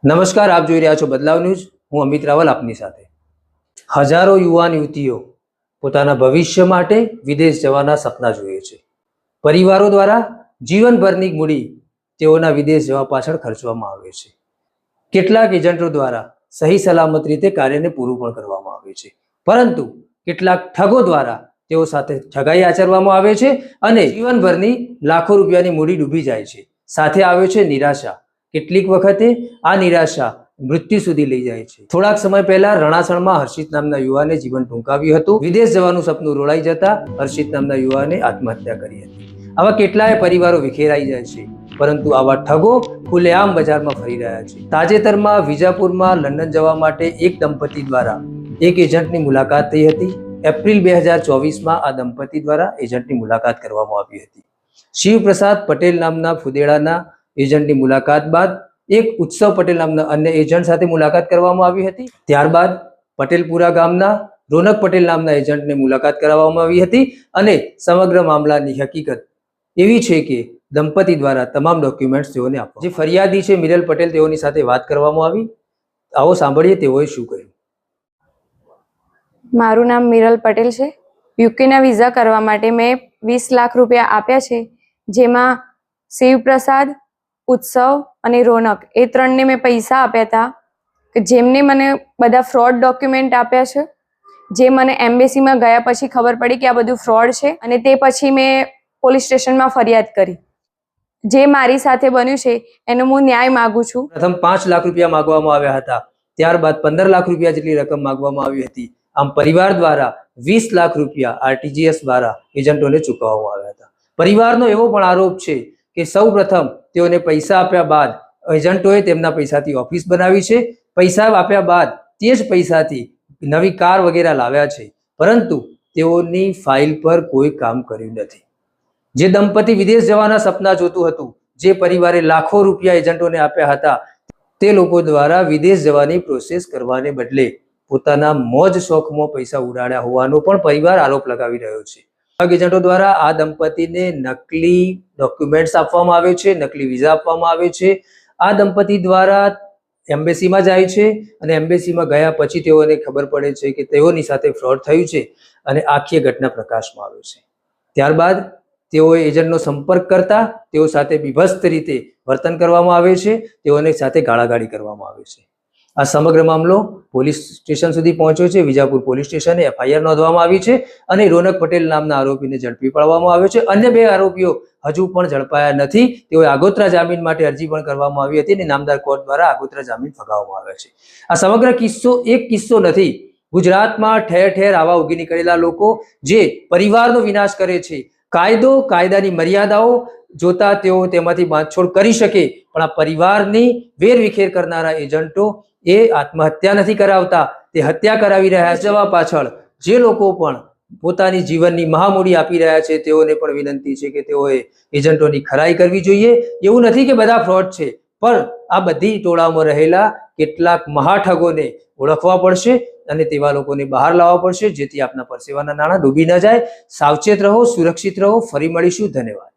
નમસ્કાર, આપ જોઈ રહ્યા છો બદલાવ ન્યૂઝ। હું અમિત રાવલ આપની સાથે। હજારો યુવાન યુવતીઓ પોતાના ભવિષ્ય માટે વિદેશ જવાના સપના જુએ છે। પરિવારો દ્વારા જીવનભરની મૂડી તેઓના વિદેશ જવા પાછળ ખર્ચવામાં આવે છે। કેટલાક એજન્ટો દ્વારા સહી સલામત રીતે કાર્યને પૂરું પણ કરવામાં આવે છે, પરંતુ કેટલાક ઠગો દ્વારા તેઓ સાથે ઠગાઈ આચરવામાં આવે છે અને જીવનભરની લાખો રૂપિયાની મૂડી ડૂબી જાય છે। સાથે આવે છે નિરાશા। કેટલીક વખતે આ નિરાશા મૃત્યુ સુધી લઈ જાય છે। થોડાક સમય પહેલા રણાસણમાં હર્ષિત નામના યુવાને જીવન ટૂંકાવ્યું હતું। વિદેશ જવાનું સપનું રોળાઈ જતા હર્ષિત નામના યુવાને આત્મહત્યા કરી હતી। આવા કેટલાય પરિવારો વિખેરાઈ જાય છે, પરંતુ આવા ઠગો ખુલ્લેઆમ બજારમાં ફરી રહ્યા છે। તાજેતરમાં વિજાપુરમાં લંડન જવા માટે એક દંપતી દ્વારા એક એજન્ટની મુલાકાત થઈ હતી। એપ્રિલ 2024માં આ દંપતી દ્વારા એજન્ટની મુલાકાત કરવામાં આવી હતી। શિવપ્રસાદ પટેલ નામના ફુદેડાના એજન્ટની મુલાકાત બાદ એક ઉત્સવ પટેલ નામના અન્ય એજન્ટ સાથે મુલાકાત કરવામાં આવી હતી। ત્યારબાદ પટેલપુરા ગામના રોનક પટેલ નામના એજન્ટને મુલાકાત કરાવવામાં આવી હતી અને સમગ્ર મામલાની હકીકત એવી છે કે દંપતી દ્વારા તમામ ડોક્યુમેન્ટ્સ તેઓને આપવા, જે ફરિયાદી છે મિરલ પટેલ, તેઓની સાથે વાત કરવામાં આવી। આવો સાંભળીએ તેઓએ શું કહ્યું। મારું નામ મિરલ પટેલ છે। યુકેના વિઝા કરવા માટે મેં 20 લાખ રૂપિયા આપ્યા છે, જેમાં શિવપ્રસાદ, ઉત્સવ અને રોનક એ ત્રણને મેં પૈસા આપ્યા હતા, કે જેમને મને બધા ફ્રોડ ડોક્યુમેન્ટ આપ્યા છે, જે મને એમ્બેસીમાં ગયા પછી ખબર પડી કે આ બધું ફ્રોડ છે, અને તે પછી મેં પોલીસ સ્ટેશનમાં ફરિયાદ કરી। જે મારી સાથે બન્યું છે એનો હું ન્યાય માગું છું। પ્રથમ 5 લાખ રૂપિયા માંગવામાં આવ્યા હતા, ત્યારબાદ 15 લાખ રૂપિયા જેટલી રકમ માંગવામાં આવી હતી। આમ પરિવાર દ્વારા 20 લાખ રૂપિયા આરટીજીએસ દ્વારા એજન્ટોને ચૂકવવામાં આવ્યા હતા। પરિવારનો એવો પણ આરોપ છે કે સૌ પ્રથમ તેઓને પૈસા આપ્યા બાદ એજન્ટોએ તેમના પૈસાથી ઓફિસ બનાવી છે। પૈસા આપ્યા બાદ તે જ પૈસાથી નવી કાર વગેરે લાવ્યા છે, પરંતુ તેઓની ફાઇલ પર કોઈ કામ કર્યું નથી। જે દંપતી વિદેશ જવાના સપના જોતું હતું, જે પરિવારે લાખો રૂપિયા એજન્ટોને આપ્યા હતા, તે લોકો દ્વારા વિદેશ જવાની પ્રોસેસ કરવાને બદલે પોતાના મોજ શોખમાં પૈસા ઉડાડ્યા હોવાનો પણ પરિવાર આરોપ લગાવી રહ્યો છે। એજન્ટો દ્વારા આ દંપતીને નકલી ડોક્યુમેન્ટ્સ આપવામાં આવે છે, નકલી વિઝા આપવામાં આવે છે। આ દંપતી દ્વારા એમ્બેસીમાં જાય છે અને એમ્બેસીમાં ગયા પછી તેઓને ખબર પડે છે કે તેઓની સાથે ફ્રોડ થયું છે અને આખી ઘટના પ્રકાશમાં આવે છે। ત્યારબાદ તેઓએ એજન્ટનો સંપર્ક કરતા તેઓ સાથે બીભત્સ રીતે વર્તન કરવામાં આવે છે, તેઓને સાથે ગાળાગાળી કરવામાં આવે છે। આ સમગ્ર મામલો પોલીસ સ્ટેશન સુધી પહોંચ્યો છે। વિજાપુર પોલીસ સ્ટેશને FIR નોંધવામાં આવી છે અને રોનક પટેલ નામના આરોપીને ઝડપી પાડવામાં આવ્યો છે। અન્ય 2 આરોપીઓ હજુ પણ ઝડપાયા નથી। તેઓએ આગોતરા જામીન માટે અરજી પણ કરવામાં આવી હતી અને નામદાર કોર્ટ દ્વારા આગોતરા જામીન ફગાવવામાં આવ્યા છે। આ સમગ્ર કિસ્સો એક કિસ્સો નથી। ગુજરાતમાં ઠેર ઠેર આવા ઉગી નીકળેલા લોકો જે પરિવારનો વિનાશ કરે છે। કાયદો, કાયદાની મર્યાદાઓ જોતા તેઓ તેમાંથી બાંધછોડ કરી શકે, પણ આ પરિવારની વેરવિખેર કરનારા એજન્ટો એ આત્મહત્યા નથી કરાવતા, તે હત્યા કરાવી રહ્યા છે। જવા પાછળ જે લોકો પણ પોતાની જીવનની મહામૂડી આપી રહ્યા છે, તેઓને પણ વિનંતી છે કે તેઓએ એજન્ટોની ખરાઈ કરવી જોઈએ। એવું નથી કે બધા ફ્રોડ છે, પણ આ બધી ટોળામાં રહેલા કેટલાક મહાઠગોને ઓળખવા પડશે અને તેવા લોકોને બહાર લાવવા પડશે, જેથી આપના પરસેવાના નાણાં ડૂબી ન જાય। સાવચેત રહો, સુરક્ષિત રહો। ફરી મળીશું। ધન્યવાદ।